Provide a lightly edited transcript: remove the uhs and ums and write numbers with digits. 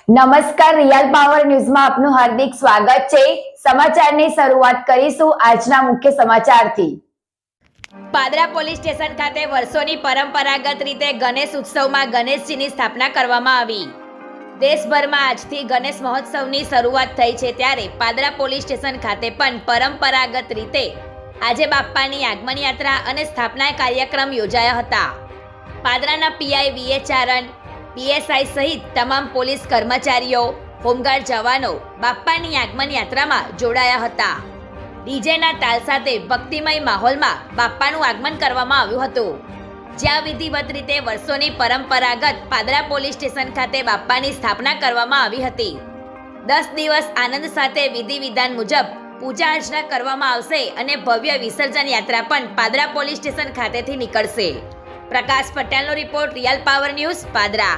નમસ્કાર, real power ન્યૂઝમાં આપનું હાર્દિક સ્વાગત છે। સમાચારની શરૂઆત કરીશું આજના મુખ્ય સમાચારથી। પાદરા પોલીસ સ્ટેશન ખાતે વર્ષોની પરંપરાગત રીતે ગણેશ ઉત્સવમાં ગણેશજીની સ્થાપના કરવામાં આવી। દેશભરમાં આજથી ગણેશ મહોત્સવની શરૂઆત થઈ છે, ત્યારે પાદરા પોલીસ સ્ટેશન ખાતે પણ પરંપરાગત રીતે આજે બાપ્પાની આગમન યાત્રા અને સ્થાપના કાર્યક્રમ યોજાયા હતા। પાદરાના પીઆઈ વીએ ચારણ, પીએસઆઈ સહિત તમામ પોલીસ કર્મચારીઓ, હોમગાર્ડ જવાનો બાપ્પાની આગમન યાત્રામાં જોડાયા હતા। ડીજેના તાલ સાથે ભક્તિમય માહોલમાં બાપ્પાનું આગમન કરવામાં આવ્યું હતું, જ્યાં વિધિવત રીતે વર્ષોની પરંપરાગત પાદરા પોલીસ સ્ટેશન ખાતે બાપ્પાની સ્થાપના કરવામાં આવી હતી। 10 દિવસ આનંદ સાથે વિધિ વિધાન મુજબ પૂજા અર્ચના કરવામાં આવશે અને ભવ્ય વિસર્જન યાત્રા પણ પાદરા પોલીસ સ્ટેશન ખાતેથી નીકળશે। પ્રકાશ પટેલનો report, real power news, Padra.